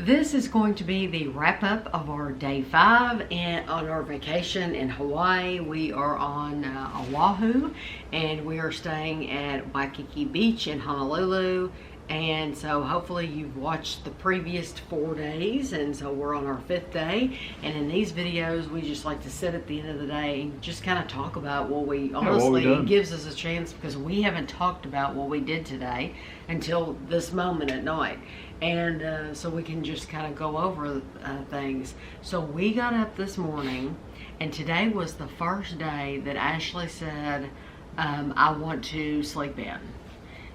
This is going to be the wrap up of our day 5 and on our vacation in Hawaii. We are on Oahu, and we are staying at Waikiki Beach in Honolulu. And so hopefully you've watched the previous 4 days, and so we're on our 5th day. And in these videos, we just like to sit at the end of the day and just kind of talk about what we, honestly, it gives us a chance because we haven't talked about what we did today until this moment at night. And so we can just kind of go over things. So we got up this morning, and today was the first day that Ashley said, I want to sleep in.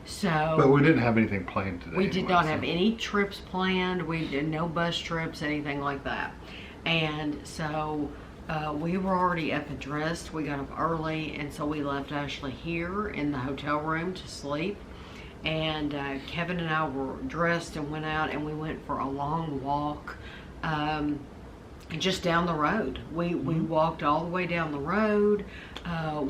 So, but we didn't have anything planned today. We did not have any trips planned. We did no bus trips, anything like that. And so we were already up and dressed. We got up early, and so we left Ashley here in the hotel room to sleep. And Kevin and I were dressed and went out, and we went for a long walk just down the road. We walked all the way down the road.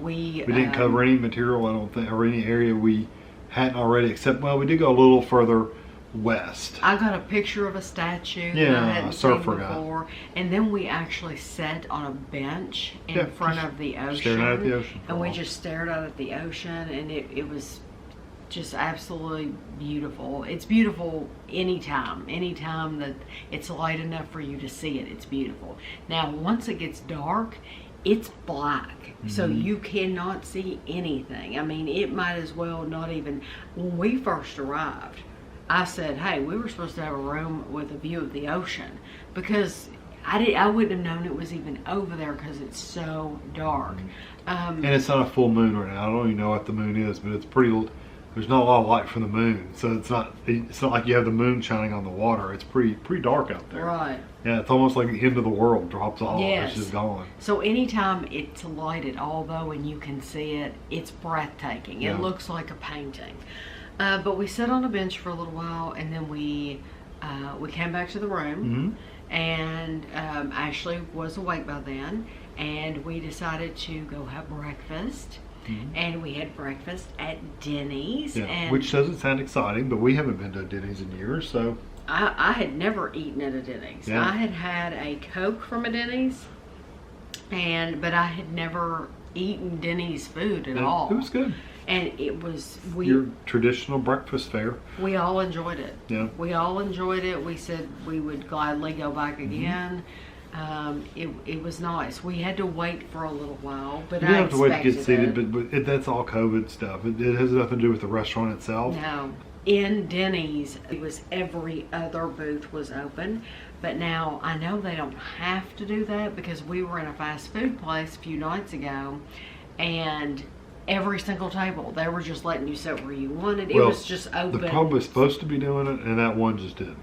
We didn't cover any material, I don't think, or any area we hadn't already, except, well, we did go a little further west. I got a picture of a statue that I hadn't seen before, and then we actually sat on a bench in front of the ocean. Staring out at the ocean. And we just stared out at the ocean, and it was just absolutely beautiful. It's beautiful anytime that it's light enough for you to see it. It's beautiful. Now, once it gets dark, it's black, so you cannot see anything. I mean, it might as well not even. When we first arrived, I said, hey, we were supposed to have a room with a view of the ocean, because I wouldn't have known it was even over there because it's so dark. And it's not a full moon right now. I don't even know what the moon is, but it's pretty. There's not a lot of light from the moon, so it's not like you have the moon shining on the water. It's pretty dark out there. Right. Yeah, it's almost like the end of the world drops off. Yes. It's just gone. So anytime it's light at all, though, and you can see it, it's breathtaking. It looks like a painting. But we sat on a bench for a little while, and then we came back to the room, and Ashley was awake by then, and we decided to go have breakfast. And we had breakfast at Denny's. Yeah, which doesn't sound exciting, but we haven't been to Denny's in years, so. I had never eaten at a Denny's. Yeah. I had a Coke from a Denny's, but I had never eaten Denny's food at all. It was good. And it was your traditional breakfast fare. We all enjoyed it. Yeah. We all enjoyed it. We said we would gladly go back again. It was nice. We had to wait for a little while, but you didn't have to wait to get seated, but that's all COVID stuff. It has nothing to do with the restaurant itself. No. In Denny's, it was every other booth was open, but now I know they don't have to do that because we were in a fast food place a few nights ago, and every single table, they were just letting you sit where you wanted. It was just open. They're probably supposed to be doing it, and that one just didn't.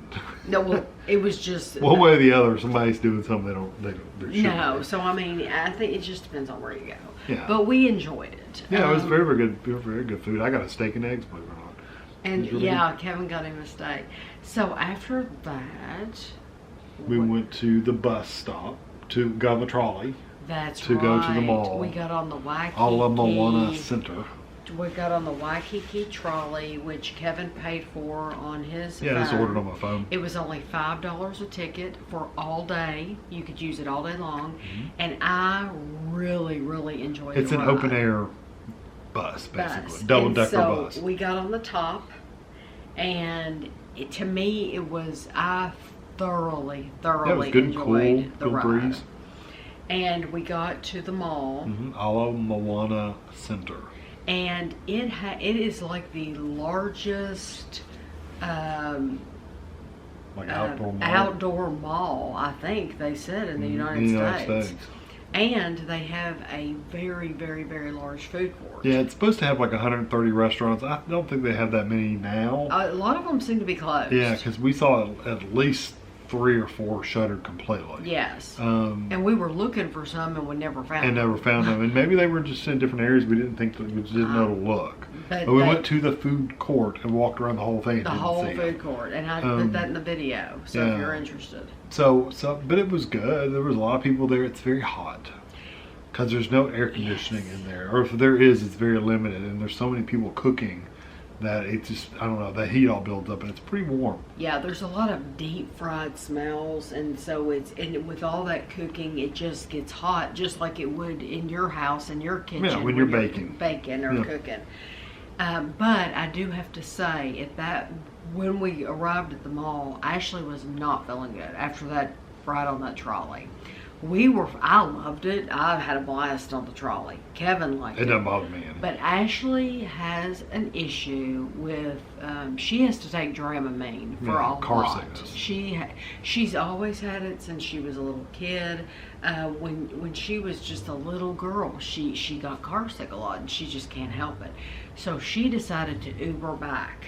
No, well, it was just one way or the other. Somebody's doing something they shouldn't. No, so I mean, I think it just depends on where you go. Yeah. But we enjoyed it. Yeah, it was very, very good. Very good food. I got a steak and eggs, believe it or not. And really good. Kevin got him a steak. So after that, we went to the bus stop got on the trolley. That's to go to the mall. We got on the Waikiki. Ala Moana Center. We got on the Waikiki trolley, which Kevin paid for on his phone. Yeah, I just ordered on my phone. It was only $5 a ticket for all day. You could use it all day long. And I really, really enjoyed it. It's an open air bus, basically. Double-decker bus. We got on the top, and to me, I thoroughly enjoyed the ride. Breeze. And we got to the mall. Ala Moana Center. And it is like the largest outdoor mall, I think they said, in the United States. And they have a very, very, very large food court. Yeah, it's supposed to have like 130 restaurants. I don't think they have that many now. A lot of them seem to be closed. Yeah, because we saw at least 3 or 4 shuttered completely. Yes. And we were looking for some, and we never found them. And maybe they were just in different areas we didn't think that we just didn't know to look. But we went to the food court and walked around the whole thing. The whole food court, and I put that in the video. So if you're interested. But it was good. There was a lot of people there. It's very hot because there's no air conditioning in there, or if there is, it's very limited. And there's so many people cooking that it just, I don't know, the heat all builds up and it's pretty warm. Yeah, there's a lot of deep fried smells, and so and with all that cooking, it just gets hot, just like it would in your house, in your kitchen. Yeah, when you're baking. Baking or cooking. But I do have to say, when we arrived at the mall, Ashley was not feeling good after that ride on that trolley. I loved it. I had a blast on the trolley. Kevin liked it. It doesn't bother me any. But Ashley has an issue with, she has to take Dramamine for a lot. Sickness. She's always had it since she was a little kid. When she was just a little girl, she got car sick a lot, and she just can't help it. So she decided to Uber back.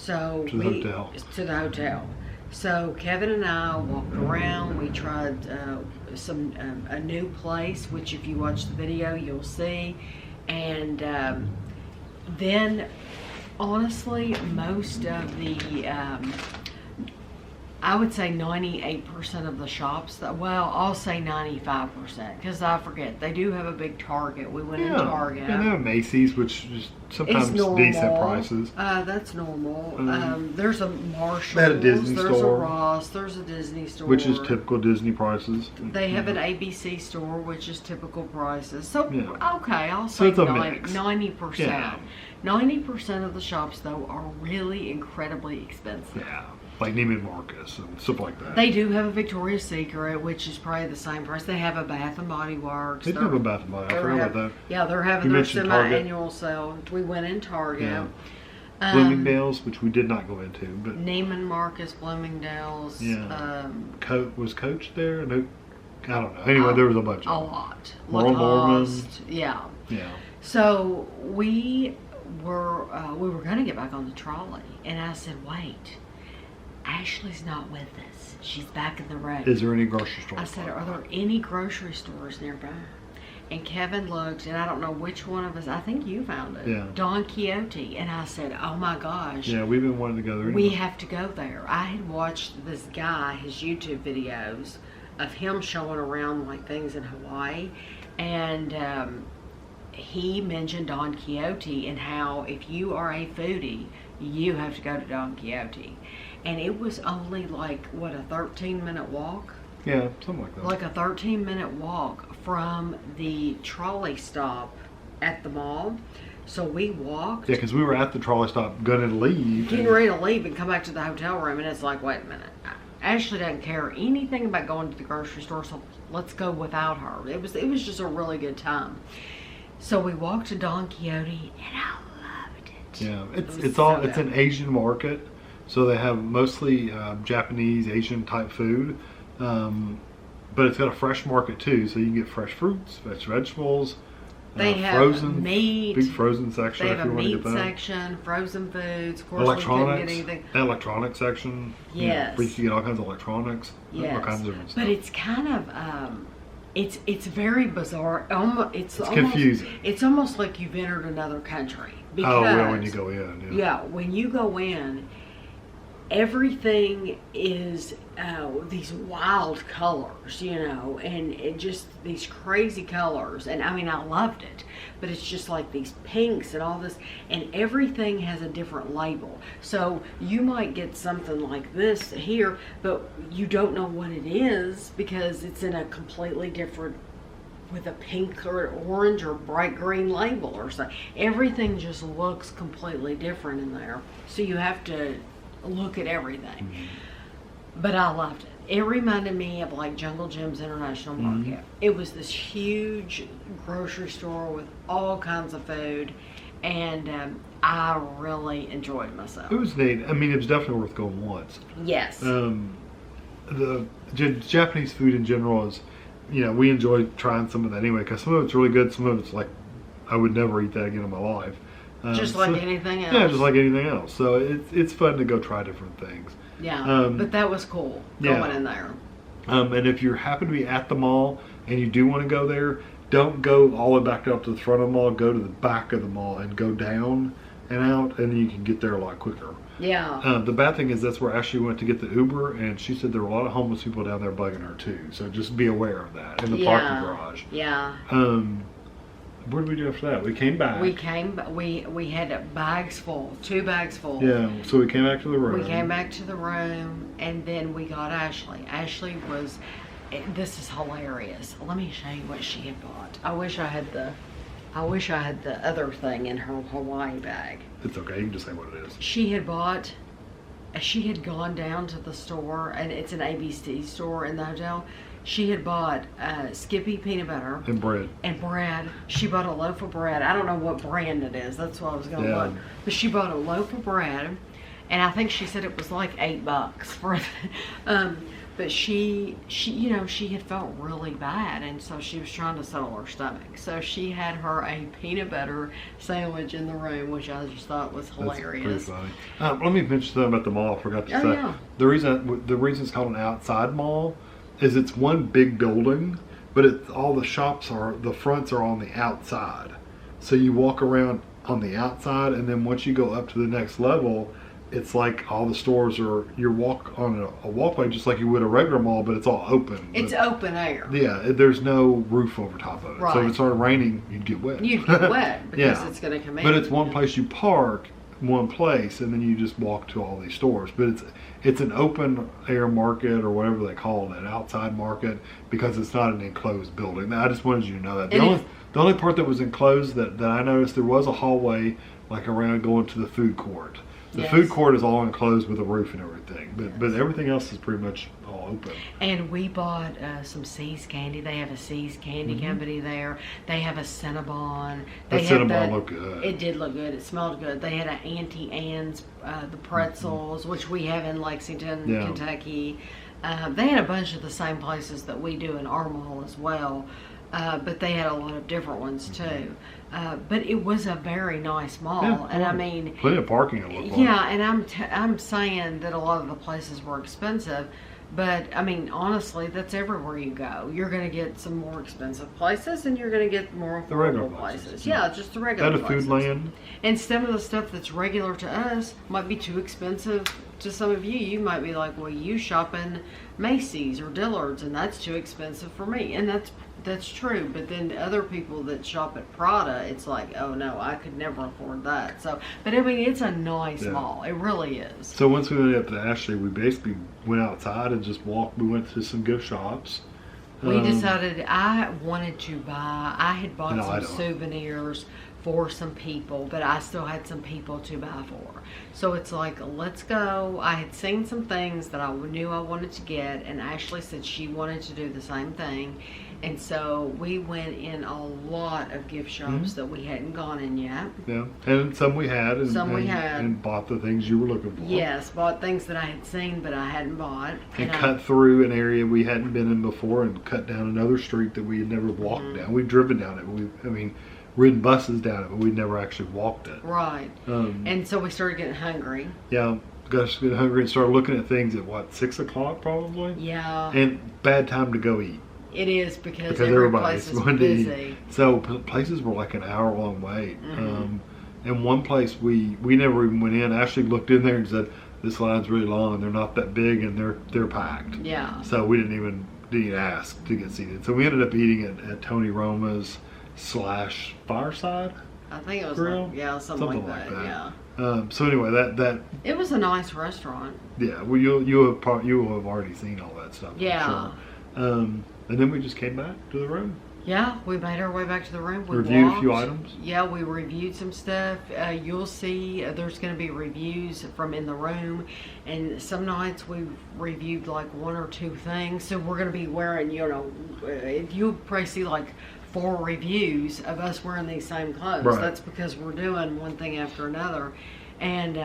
To the hotel. So Kevin and I walked around. We tried a new place, which if you watch the video, you'll see. And then, honestly, most of the, I would say 98% of the shops, I'll say 95%, because I forget. They do have a big Target. We went in Target. And they have Macy's, which is sometimes decent prices. That's normal. There's a Marshalls. They had a Disney there's store. A Ross. There's a Disney store. Which is typical Disney prices. They have an ABC store, which is typical prices. So, okay, I'll so say it's a mix. 90%. Yeah. 90% of the shops, though, are really incredibly expensive. Yeah. Like Neiman Marcus and stuff like that. They do have a Victoria's Secret, which is probably the same price. They have a Bath and Body Works. They do have a Bath and Body. I forgot about that. Yeah, they're having their semi-annual sale. We went in Target. Yeah. Bloomingdale's, which we did not go into, but Neiman Marcus, Bloomingdale's. Yeah. Was Coach there? No, I don't know. Anyway, there was a bunch. A lot. Lacoste. Yeah. Yeah. So we were going to get back on the trolley, and I said, "Wait, Ashley's not with us. She's back in the road. Is there any grocery stores?" I said, "Are there any grocery stores nearby?" And Kevin looked, and I don't know which one of us, I think you found it. Yeah. Don Quijote. And I said, "Oh my gosh." Yeah, we've been wanting to go there. We have to go there. I had watched this guy, his YouTube videos of him showing around like things in Hawaii. And he mentioned Don Quijote and how if you are a foodie, you have to go to Don Quijote. And it was only like, what, a 13-minute walk? Yeah, something like that. Like a 13-minute walk from the trolley stop at the mall. So we walked. Yeah, because we were at the trolley stop going to leave. Getting ready to leave and come back to the hotel room, and it's like, wait a minute. Ashley doesn't care anything about going to the grocery store, so let's go without her. It was just a really good time. So we walked to Don Quijote, and I loved it. Yeah, it's an Asian market, so they have mostly Japanese, Asian type food, but it's got a fresh market too, so you can get fresh fruits, vegetables. They have frozen meat. Big frozen section. They have if you a want to meat get that. section, frozen foods. Of course, Electronics. we couldn't get anything. Electronics section. Yes. You can get all kinds of electronics. Yes. All kinds of different stuff. But it's kind of it's very bizarre. It's confusing. It's almost like you've entered another country. Because, when you go in. Yeah, when you go in, everything is these wild colors, and just these crazy colors. And I mean, I loved it, but it's just like these pinks and all this, and everything has a different label. So you might get something like this here, but you don't know what it is because it's in a completely different, with a pink or orange or bright green label or something. Everything just looks completely different in there. So you have to look at everything. Mm-hmm. But I loved it. It reminded me of like Jungle Jim's International Market. Mm-hmm. It was this huge grocery store with all kinds of food, and I really enjoyed myself. It was neat. I mean, it was definitely worth going once. Yes. The Japanese food in general is, we enjoy trying some of that anyway, because some of it's really good, some of it's like, I would never eat that again in my life. Just like anything else. Yeah, just like anything else. So it's fun to go try different things. Yeah, but that was cool going in there. And if you happen to be at the mall and you do want to go there, don't go all the way back up to the front of the mall. Go to the back of the mall and go down and out, and you can get there a lot quicker. Yeah. The bad thing is that's where Ashley went to get the Uber, and she said there were a lot of homeless people down there bugging her too. So just be aware of that in the parking garage. Yeah. What did we do after that? We came back. We had bags full, 2 bags full. Yeah, so we came back to the room. We came back to the room, and then we got Ashley. Ashley was, this is hilarious. Let me show you what she had bought. I wish I had the other thing in her Hawaii bag. It's okay, you can just say what it is. She had gone down to the store, and it's an ABC store in the hotel. She had bought Skippy peanut butter. And bread. And bread. She bought a loaf of bread. I don't know what brand it is. That's what I was going to look. But she bought a loaf of bread. And I think she said it was like $8 for it. But she had felt really bad. And so she was trying to settle her stomach. So she had her a peanut butter sandwich in the room, which I just thought was hilarious. That's pretty funny. Let me mention something about the mall. I forgot to say. Yeah. The reason it's called an outside mall is it's one big building, but all the fronts are on the outside. So you walk around on the outside, and then once you go up to the next level, it's like all the stores you walk on a walkway just like you would a regular mall, but it's all open. It's open air. Yeah, there's no roof over top of it. Right. So if it started raining, you'd get wet. You'd get wet because it's going to come in. But it's one place you park, one place, and then you just walk to all these stores. But it's an open air market, or whatever they call it, an outside market, because it's not an enclosed building. I just wanted you to know that. The only part that was enclosed that I noticed, there was a hallway like around going to the food court. The food court is all enclosed with a roof and everything, but everything else is pretty much all open. And we bought some See's candy. They have a See's candy company there. They have a Cinnabon. That Cinnabon looked good. It did look good. It smelled good. They had an Auntie Anne's, the pretzels, which we have in Lexington, Kentucky. They had a bunch of the same places that we do in our mall as well. But they had a lot of different ones too. But it was a very nice mall, and I mean, plenty of parking. It looked like. Yeah, and I'm saying that a lot of the places were expensive, but I mean, honestly, that's everywhere you go. You're going to get some more expensive places, and you're going to get more affordable places. Yeah, just the regular places. Foodland. And some of the stuff that's regular to us might be too expensive to some of you. You might be like, well, you shop in Macy's or Dillard's, and that's too expensive for me, and that's true. But then other people that shop at Prada, it's like, oh no, I could never afford that. So, but I mean, it's a nice mall. It really is. So once we went up to Ashley, we basically went outside and just walked. We went to some gift shops. We decided I had bought some souvenirs for some people, but I still had some people to buy for. So it's like, let's go. I had seen some things that I knew I wanted to get, and Ashley said she wanted to do the same thing. And so we went in a lot of gift shops that we hadn't gone in yet. Yeah, and some we had, and bought the things you were looking for. Yes, bought things that I had seen but I hadn't bought. And cut through an area we hadn't been in before, and cut down another street that we had never walked down. We'd driven down it. Ridden buses down it, but we'd never actually walked it. Right. And so we started getting hungry. Yeah, got us getting hungry and started looking at things at 6 o'clock probably? Yeah. And bad time to go eat. It is because every place is busy. So places were like an hour-long wait. And one place we never even went in. Ashley looked in there and said, "This line's really long. They're not that big, and they're packed." Yeah. So we didn't even ask to get seated. So we ended up eating at Tony Roma's / Fireside. I think it was grill? something like that. Yeah. So anyway, that it was a nice restaurant. Yeah. Well, you have already seen all that stuff. Yeah. I'm sure. And then we just came back to the room. Yeah, we made our way back to the room. We reviewed a few items. Yeah, we reviewed some stuff. You'll see there's going to be reviews from in the room, and some nights we reviewed like 1 or 2 things. So we're going to be wearing, you'll probably see like 4 reviews of us wearing these same clothes. Right. That's because we're doing one thing after another, and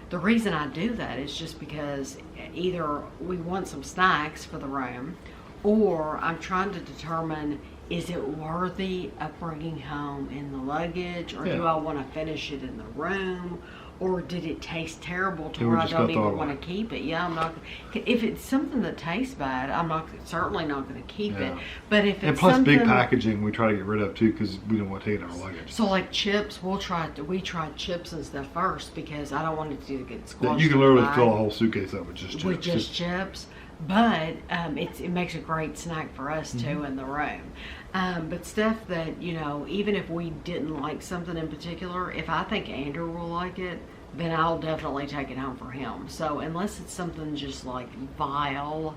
the reason I do that is just because either we want some snacks for the room, or I'm trying to determine, is it worthy of bringing home in the luggage, or do I want to finish it in the room, or did it taste terrible to where I don't even want to keep it? Yeah, I'm not. If it's something that tastes bad, I'm certainly not going to keep it. But if it's and plus big packaging, we try to get rid of too because we don't want to take it in our luggage. So like chips, we tried chips and stuff first because I don't want it to get squashed. You can literally fill a whole suitcase up with just chips. With just chips. but it makes a great snack for us too in the room. But stuff that, you know, even if we didn't like something in particular, if I think Andrew will like it, then I'll definitely take it home for him. So unless it's something just like vile,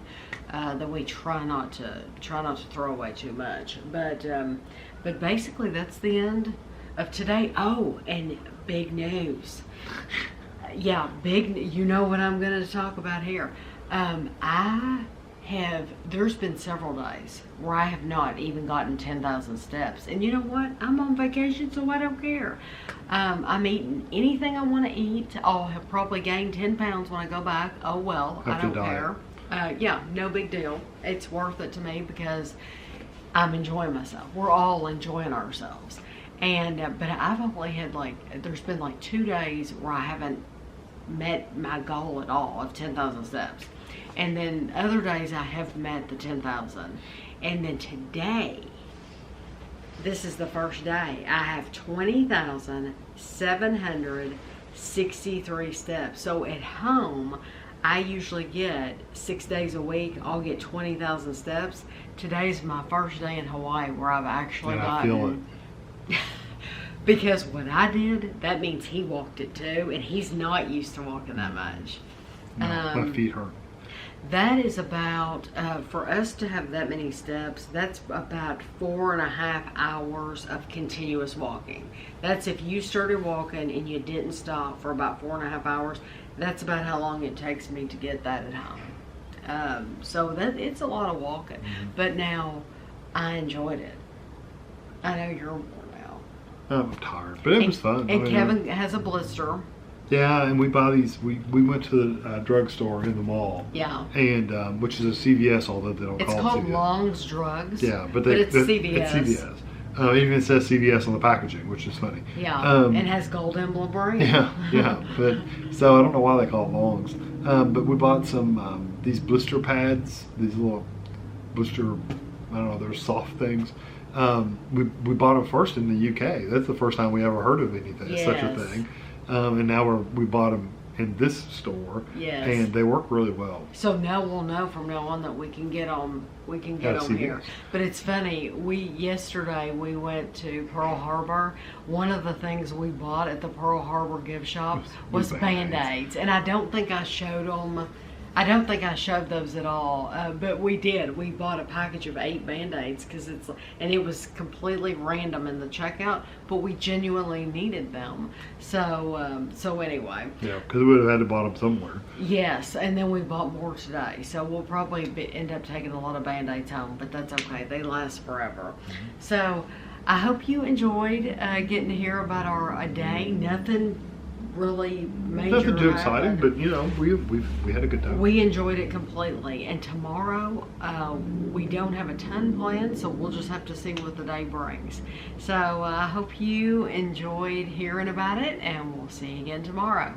then we try not to throw away too much. But basically that's the end of today. Oh, and big news. Yeah, you know what I'm going to talk about here. There's been several days where I have not even gotten 10,000 steps. And you know what? I'm on vacation, so I don't care. I'm eating anything I want to eat. I'll have probably gained 10 pounds when I go back. Oh well, I don't care. Yeah, no big deal. It's worth it to me because I'm enjoying myself. We're all enjoying ourselves. And but I've only had there's been 2 days where I haven't met my goal at all of 10,000 steps. And then other days I have met the 10,000. And then today, this is the first day, I have 20,763 steps. So at home, I usually get 6 days a week, I'll get 20,000 steps. Today's my first day in Hawaii where I've actually gotten... I feel it. Because what I did, that means he walked it too, and he's not used to walking that much. No, my feet hurt. That is about, for us to have that many steps, that's about 4.5 hours of continuous walking. That's if you started walking and you didn't stop for about 4.5 hours, that's about how long it takes me to get that at home. So it's a lot of walking. But now, I enjoyed it. I know you're worn out. I'm tired, but it was fun. And Kevin has a blister. Yeah, and we buy these. We went to the drugstore in the mall. Yeah. And which is a CVS, although they don't call it CVS. It's called Long's Drugs. Yeah, but it's CVS. It's CVS. It even says CVS on the packaging, which is funny. Yeah. And has gold emblem brand. Yeah. But so I don't know why they call it Long's. But we bought some these blister pads. These little blister. I don't know. They're soft things. We bought them first in the UK. That's the first time we ever heard of anything, such a thing. And now we bought them in this store, and they work really well. So now we'll know from now on that we can get them. We can get them here. But it's funny. Yesterday we went to Pearl Harbor. One of the things we bought at the Pearl Harbor gift shop was Band-Aids, and I don't think I showed them. I don't think I showed those at all, but we did. We bought a package of 8 Band-Aids and it was completely random in the checkout, but we genuinely needed them. So anyway. Yeah, because we would have had to buy them somewhere. Yes, and then we bought more today, so we'll probably end up taking a lot of Band-Aids home, but that's okay. They last forever. So I hope you enjoyed getting to hear about our day. Nothing really major. Nothing too exciting, but you know, we had a good time. We enjoyed it completely. And tomorrow, we don't have a ton planned, so we'll just have to see what the day brings. So I hope you enjoyed hearing about it, and we'll see you again tomorrow.